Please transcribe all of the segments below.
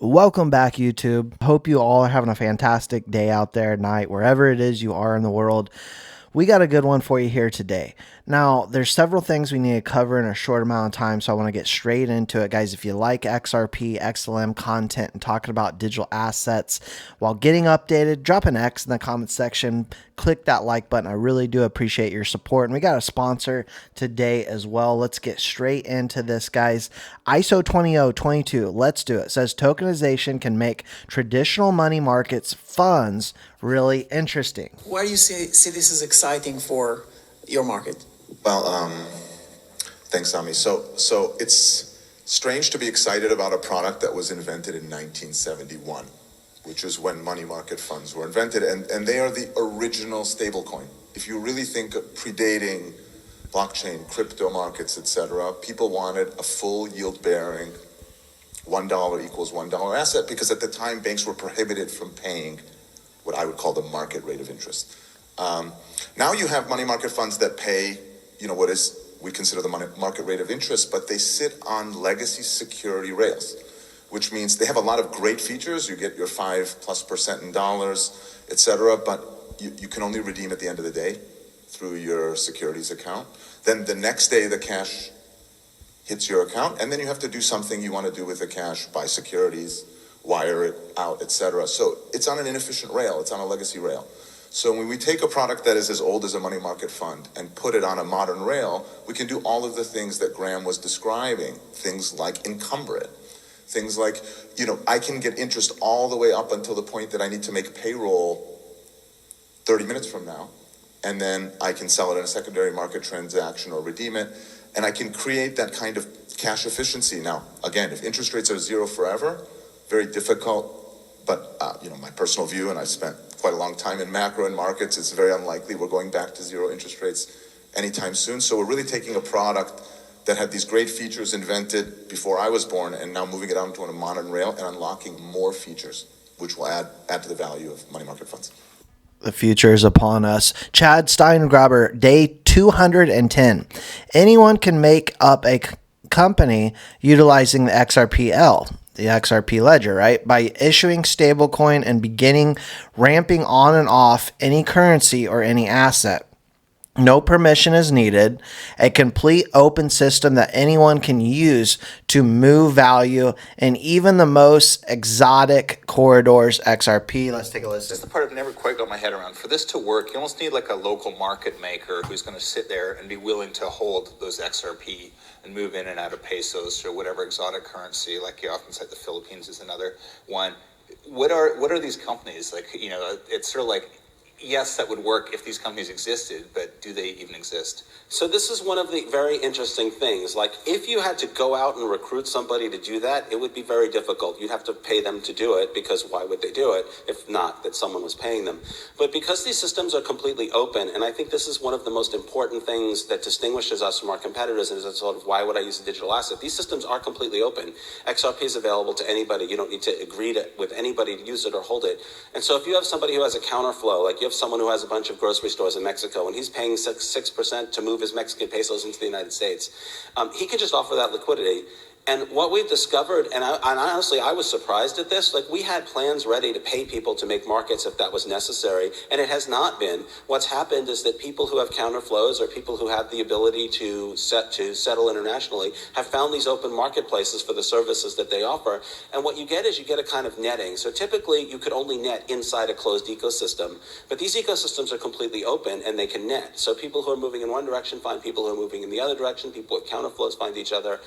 Welcome back, YouTube. Hope you all are having a fantastic day out there, night, wherever it is you are in the world. We got a good one for you here today. Now, there's several things we need to cover in a short amount of time, so I want to get straight into it, guys. If you like XRP XLM content and talking about digital assets while getting updated, drop an X in the comment section. Click that like button. I really do appreciate your support. And we got a sponsor today as well. Let's get straight into this, guys. ISO 20022. Let's do it. It says tokenization can make traditional money markets funds really interesting. Why do you see this as exciting for your market? Well, thanks, Ami. So it's strange to be excited about a product that was invented in 1971, which is when money market funds were invented, and they are the original stablecoin. If you really think of predating blockchain, crypto markets, etc., people wanted a full yield-bearing $1 equals $1 asset because at the time banks were prohibited from paying what I would call the market rate of interest. Now you have money market funds that pay, what we consider the money market rate of interest, but they sit on legacy security rails, which means they have a lot of great features. You get your 5+% in dollars, etc., but you can only redeem at the end of the day through your securities account. Then the next day the cash hits your account, and then you have to do something you want to do with the cash, buy securities, wire it out, etc. So it's on an inefficient rail. It's on a legacy rail. So when we take a product that is as old as a money market fund and put it on a modern rail, we can do all of the things that Graham was describing. Things like encumber it. Things like, I can get interest all the way up until the point that I need to make payroll 30 minutes from now. And then I can sell it in a secondary market transaction or redeem it. And I can create that kind of cash efficiency. Now, again, if interest rates are zero forever, very difficult, but my personal view, and I've spent quite a long time in macro and markets, it's very unlikely we're going back to zero interest rates anytime soon. So we're really taking a product that had these great features invented before I was born and now moving it onto a modern rail and unlocking more features, which will add to the value of money market funds. The future is upon us. Chad Steingraber, day 210. Anyone can make up a company utilizing the XRPL, the XRP ledger, right? By issuing stablecoin and beginning ramping on and off any currency or any asset. No permission is needed. A complete open system that anyone can use to move value in even the most exotic corridors. XRP. Let's take a listen. This is the part I've never quite got my head around. For this to work, you almost need like a local market maker who's going to sit there and be willing to hold those XRP and move in and out of pesos or whatever exotic currency. Like you often cite the Philippines is another one. What are these companies? Like, it's sort of like, yes, that would work if these companies existed, but do they even exist? So this is one of the very interesting things. Like, if you had to go out and recruit somebody to do that, it would be very difficult. You'd have to pay them to do it, because why would they do it if not that someone was paying them? But because these systems are completely open, and I think this is one of the most important things that distinguishes us from our competitors, is sort of why would I use a digital asset? These systems are completely open. XRP is available to anybody. You don't need to agree with anybody to use it or hold it. And so if you have somebody who has a counterflow, like you have someone who has a bunch of grocery stores in Mexico and he's paying 6% to move his Mexican pesos into the United States, he can just offer that liquidity. And what we've discovered, and honestly, I was surprised at this, like we had plans ready to pay people to make markets if that was necessary, and it has not been. What's happened is that people who have counterflows or people who have the ability to settle internationally have found these open marketplaces for the services that they offer. And what you get is you get a kind of netting. So typically you could only net inside a closed ecosystem, but these ecosystems are completely open and they can net. So people who are moving in one direction find people who are moving in the other direction, people with counterflows find each other.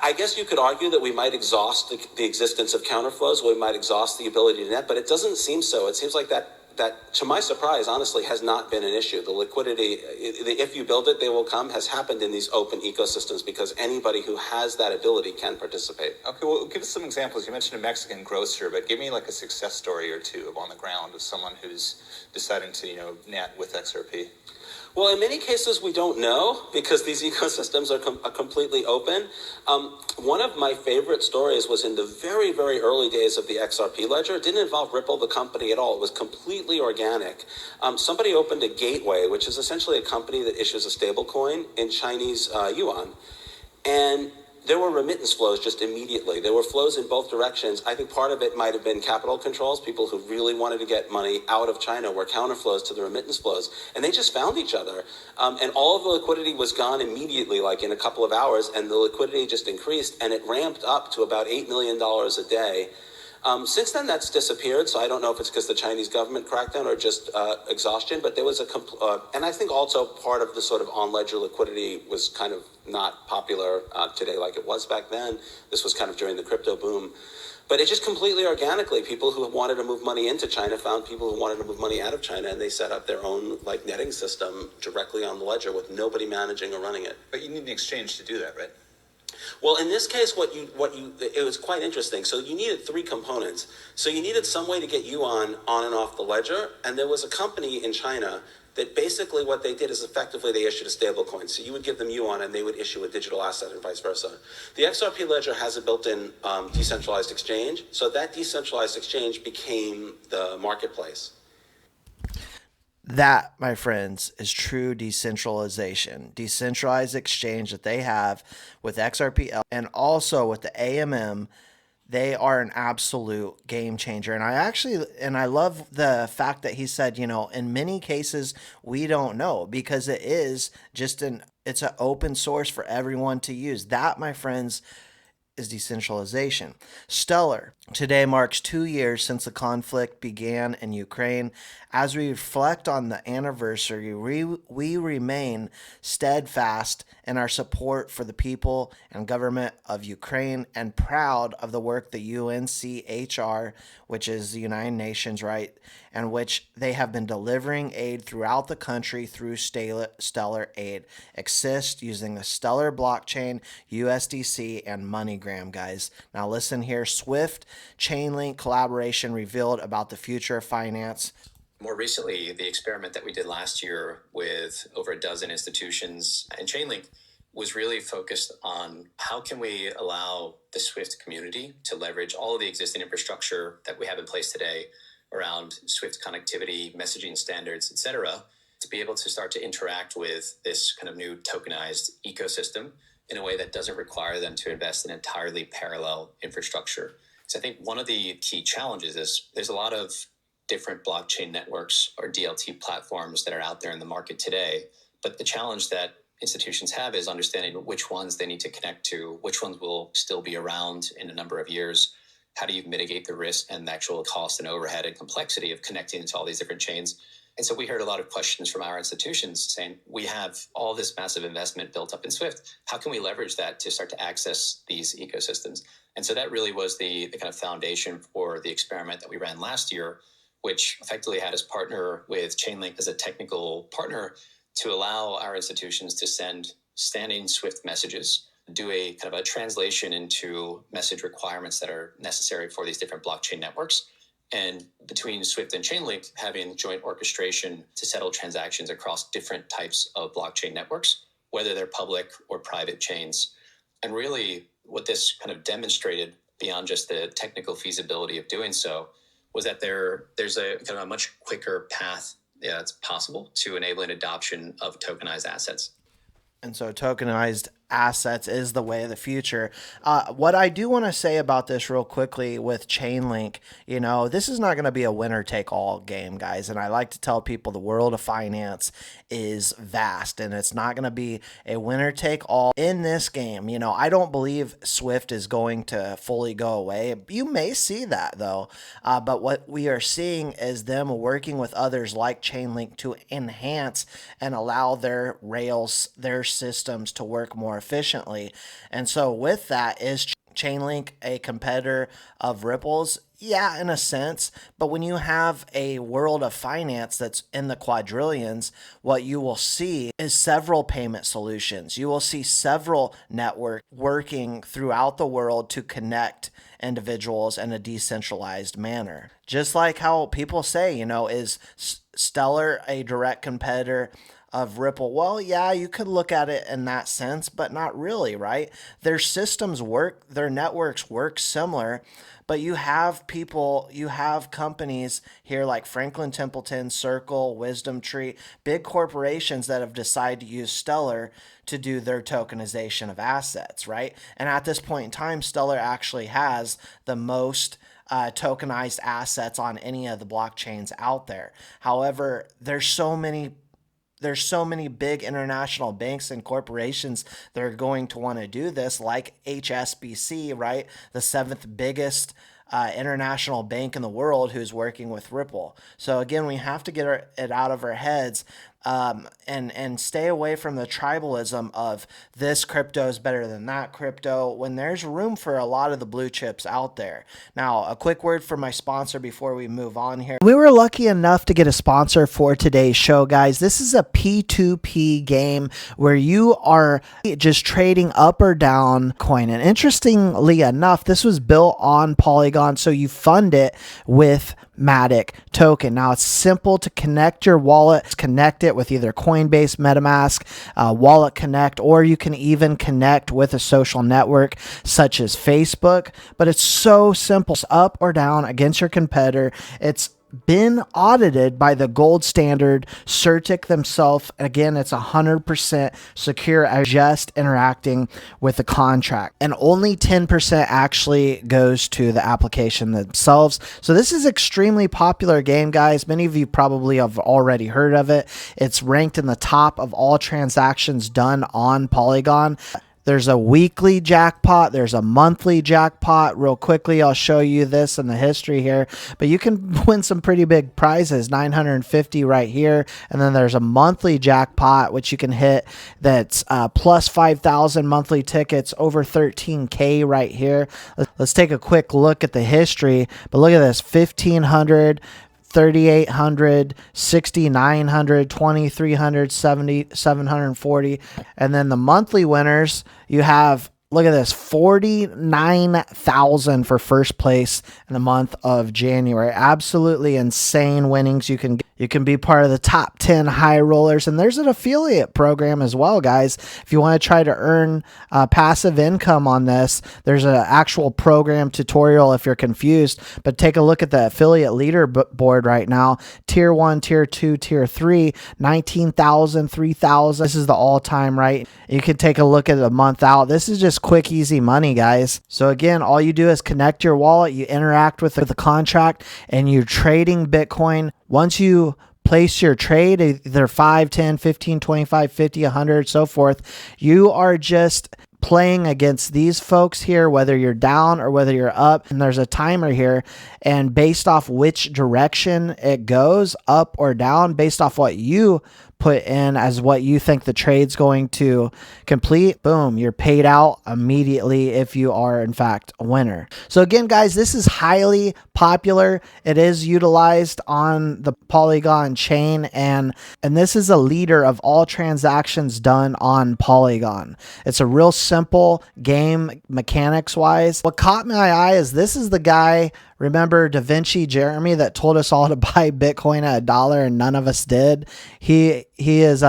I guess you could argue that we might exhaust the existence of counterflows, we might exhaust the ability to net, but it doesn't seem so. It seems like that, to my surprise, honestly, has not been an issue. The liquidity, if you build it, they will come, has happened in these open ecosystems because anybody who has that ability can participate. Okay, well, give us some examples. You mentioned a Mexican grocer, but give me like a success story or two on the ground of someone who's deciding to, net with XRP. Well, in many cases, we don't know because these ecosystems are completely open. One of my favorite stories was in the very, very early days of the XRP ledger. It didn't involve Ripple, the company, at all. It was completely organic. Somebody opened a gateway, which is essentially a company that issues a stable coin in Chinese yuan. And there were remittance flows just immediately. There were flows in both directions. I think part of it might have been capital controls. People who really wanted to get money out of China were counterflows to the remittance flows, and they just found each other. And all of the liquidity was gone immediately, like in a couple of hours, and the liquidity just increased, and it ramped up to about $8 million a day. Since then, that's disappeared, so I don't know if it's because the Chinese government crackdown or just exhaustion, but there was and I think also part of the sort of on-ledger liquidity was kind of not popular today like it was back then. This was kind of during the crypto boom. But it just completely organically, people who wanted to move money into China found people who wanted to move money out of China, and they set up their own like netting system directly on the ledger with nobody managing or running it. But you need an exchange to do that, right? Well, in this case, it was quite interesting. So you needed three components. So you needed some way to get yuan on and off the ledger. And there was a company in China that basically what they did is effectively they issued a stable coin. So you would give them yuan and they would issue a digital asset and vice versa. The XRP ledger has a built-in decentralized exchange. So that decentralized exchange became the marketplace. That, my friends, is true decentralization. Decentralized exchange that they have with XRPL and also with the AMM, they are an absolute game changer. And I love the fact that he said, in many cases, we don't know because it is just it's an open source for everyone to use. That, my friends, is decentralization. Stellar. Today marks 2 years since the conflict began in Ukraine. As we reflect on the anniversary, we remain steadfast in our support for the people and government of Ukraine and proud of the work the UNCHR, which is the United Nations, right, and which they have been delivering aid throughout the country through Stellar Aid. Assist using the Stellar blockchain, USDC, and MoneyGram, guys. Now listen here. Swift Chainlink collaboration revealed about the future of finance. More recently, the experiment that we did last year with over a dozen institutions and Chainlink was really focused on how can we allow the Swift community to leverage all of the existing infrastructure that we have in place today around Swift connectivity, messaging standards, etc., to be able to start to interact with this kind of new tokenized ecosystem in a way that doesn't require them to invest in entirely parallel infrastructure. So I think one of the key challenges is there's a lot of different blockchain networks or DLT platforms that are out there in the market today. But the challenge that institutions have is understanding which ones they need to connect to, which ones will still be around in a number of years. How do you mitigate the risk and the actual cost and overhead and complexity of connecting to all these different chains? And so we heard a lot of questions from our institutions saying, we have all this massive investment built up in Swift. How can we leverage that to start to access these ecosystems? And so that really was the kind of foundation for the experiment that we ran last year, which effectively had us partner with Chainlink as a technical partner to allow our institutions to send standing Swift messages, do a kind of a translation into message requirements that are necessary for these different blockchain networks. And between Swift and Chainlink, having joint orchestration to settle transactions across different types of blockchain networks, whether they're public or private chains. And really what this kind of demonstrated beyond just the technical feasibility of doing so was that there's a kind of a much quicker path that's possible to enabling adoption of tokenized assets. And so tokenized assets is the way of the future. What I do want to say about this real quickly with Chainlink, this is not going to be a winner take all game, guys. And I like to tell people the world of finance is vast and it's not going to be a winner take all in this game. I don't believe Swift is going to fully go away. You may see that though. But what we are seeing is them working with others like Chainlink to enhance and allow their rails, their systems to work more efficiently. And so with that, is Chainlink a competitor of Ripple's? Yeah, in a sense. But when you have a world of finance that's in the quadrillions, what you will see is several payment solutions. You will see several networks working throughout the world to connect individuals in a decentralized manner. Just like how people say, is Stellar a direct competitor of Ripple. Well, yeah, you could look at it in that sense, but not really, right? Their systems work, their networks work similar, but you have people, you have companies here like Franklin Templeton, Circle, Wisdom Tree, big corporations that have decided to use Stellar to do their tokenization of assets, right? And at this point in time, Stellar actually has the most tokenized assets on any of the blockchains out there. However, there's so many big international banks and corporations that are going to want to do this, like HSBC, right? The seventh biggest international bank in the world who's working with Ripple. So again, we have to get it out of our heads and stay away from the tribalism of this crypto is better than that crypto when there's room for a lot of the blue chips out there. Now, a quick word from my sponsor before we move on here. We were lucky enough to get a sponsor for today's show, guys. This is a P2P game where you are just trading up or down coin. And interestingly enough, this was built on Polygon, so you fund it with Matic token. Now it's simple to connect your wallet, connect it with either Coinbase, MetaMask, Wallet Connect, or you can even connect with a social network such as Facebook. But it's so simple, it's up or down against your competitor. It's been audited by the gold standard CertiK themselves. Again, it's 100% secure as just interacting with the contract, and only 10% actually goes to the application themselves. So this is extremely popular game, guys. Many of you probably have already heard of it. It's ranked in the top of all transactions done on Polygon. There's a weekly jackpot. There's a monthly jackpot. Real quickly, I'll show you this in the history here. But you can win some pretty big prizes, 950 right here. And then there's a monthly jackpot, which you can hit that's plus 5,000 monthly tickets, over 13K right here. Let's take a quick look at the history. But look at this, 1,500. 3,800, 6,900, 2,300, 740. And then the monthly winners, you have, look at this, 49,000 for first place in the month of January. Absolutely insane winnings. You can be part of the top 10 high rollers. And there's an affiliate program as well, guys. If you want to try to earn passive income on this, there's an actual program tutorial if you're confused. But take a look at the affiliate leaderboard right now. Tier 1, Tier 2, Tier 3, 19,000, 3,000. This is the all-time, right? You can take a look at a month out. This is just quick, easy money, guys. So again, all you do is connect your wallet, you interact with the contract, and you're trading Bitcoin. Once you place your trade, either 5, 10, 15, 25, 50, 100, so forth, you are just playing against these folks here, whether you're down or whether you're up. And there's a timer here, and based off which direction it goes, up or down, based off what you put in as what you think the trade's going to complete, boom, you're paid out immediately if you are in fact a winner. So again, guys, this is highly popular. It is utilized on the Polygon chain, and this is a leader of all transactions done on Polygon. It's a real simple game mechanics wise. What caught my eye is this is the guy, remember Da Vinci Jeremy, that told us all to buy Bitcoin at $1 and none of us did? He is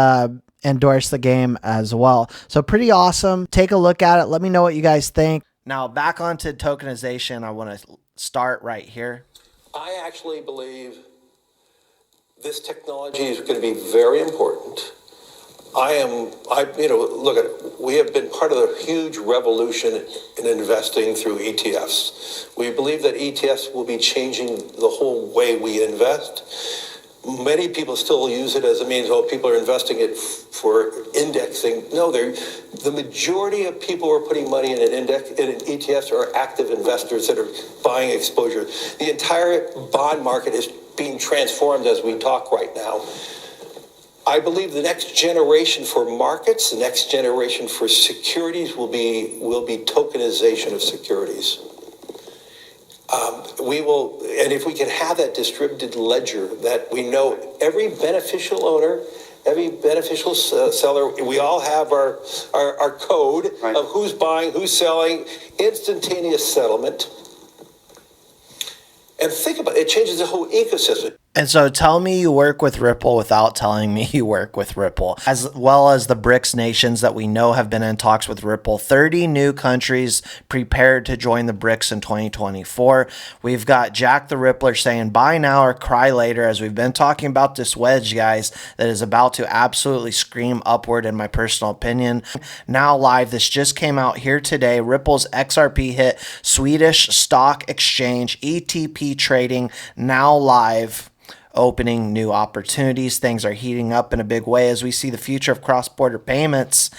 endorsed the game as well. So pretty awesome. Take a look at it. Let me know what you guys think. Now back onto tokenization. I want to start right here. I actually believe this technology is going to be very important. Look at it. We have been part of a huge revolution in investing through ETFs. We believe that ETFs will be changing the whole way we invest. Many people still use it as a means, people are investing it for indexing. No, the majority of people who are putting money in an ETFs are active investors that are buying exposure. The entire bond market is being transformed as we talk right now. I believe the next generation for markets, the next generation for securities will be tokenization of securities. And if we can have that distributed ledger that we know every beneficial owner, every beneficial seller, we all have our code of who's buying, who's selling, instantaneous settlement. And think about it, it changes the whole ecosystem. And so tell me you work with Ripple without telling me you work with Ripple, as well as the BRICS nations that we know have been in talks with Ripple. 30 new countries prepared to join the BRICS in 2024. We've got Jack the Rippler saying buy now or cry later, as we've been talking about this wedge, guys, that is about to absolutely scream upward in my personal opinion. Now live, this just came out here today. Ripple's XRP hit Swedish stock exchange ETP trading, now live, opening new opportunities. Things are heating up in a big way as we see the future of cross-border payments.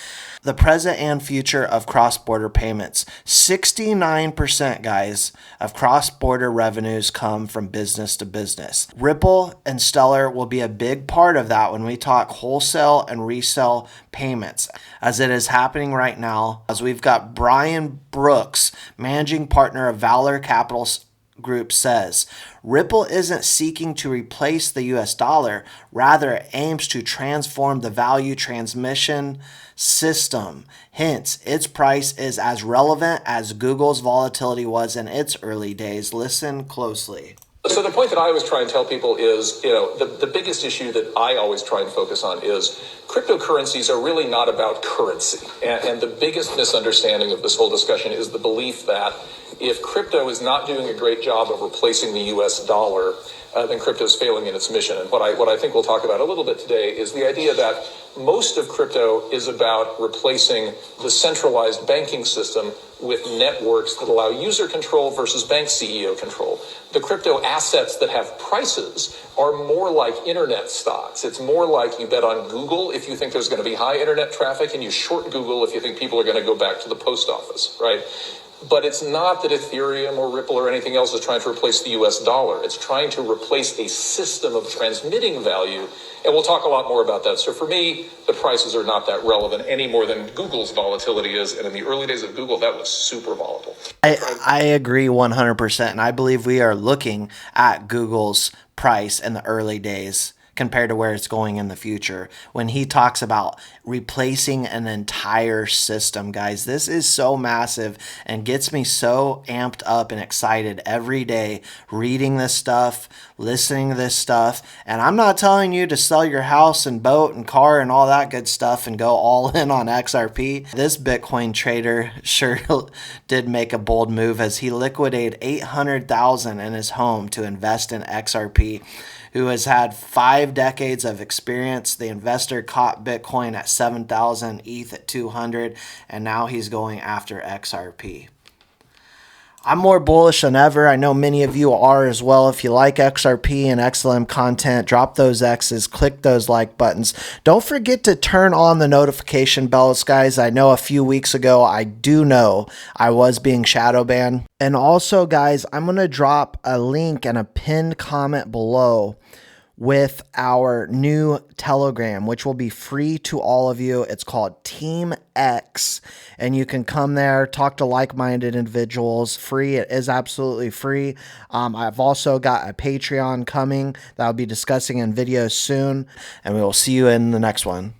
The present and future of cross-border payments. 69%, guys, of cross-border revenues come from business to business. Ripple and Stellar will be a big part of that when we talk wholesale and resell payments, as it is happening right now. As we've got Brian Brooks, managing partner of Valor Capital Group, says Ripple isn't seeking to replace the US dollar, rather it aims to transform the value transmission system. Hence, its price is as relevant as Google's volatility was in its early days. Listen closely. So the point that I always try and tell people is, the biggest issue that I always try and focus on is cryptocurrencies are really not about currency. And the biggest misunderstanding of this whole discussion is the belief that if crypto is not doing a great job of replacing the US dollar, then crypto is failing in its mission. And what I think we'll talk about a little bit today is the idea that most of crypto is about replacing the centralized banking system with networks that allow user control versus bank CEO control. The crypto assets that have prices are more like internet stocks. It's more like you bet on Google if you think there's going to be high internet traffic, and you short Google if you think people are going to go back to the post office, right? But it's not that Ethereum or Ripple or anything else is trying to replace the US dollar. It's trying to replace a system of transmitting value. And we'll talk a lot more about that. So for me, the prices are not that relevant any more than Google's volatility is. And in the early days of Google, that was super volatile. I agree 100%. And I believe we are looking at Google's price in the early days compared to where it's going in the future. When he talks about replacing an entire system, guys, this is so massive and gets me so amped up and excited every day reading this stuff, listening to this stuff. And I'm not telling you to sell your house and boat and car and all that good stuff and go all in on XRP. This Bitcoin trader sure did make a bold move as he liquidated $800,000 in his home to invest in XRP, who has had 5 decades of experience. The investor caught Bitcoin at 7,000, ETH at 200, and now he's going after XRP. I'm more bullish than ever. I know many of you are as well. If you like XRP and XLM content, drop those X's, click those like buttons. Don't forget to turn on the notification bells, guys. I know a few weeks ago, I was being shadow banned. And also, guys, I'm going to drop a link and a pinned comment below with our new Telegram, which will be free to all of you. It's called Team X, and you can come there, talk to like-minded individuals. Free. It is absolutely free. I've also got a Patreon coming that I'll be discussing in videos soon, and we will see you in the next one.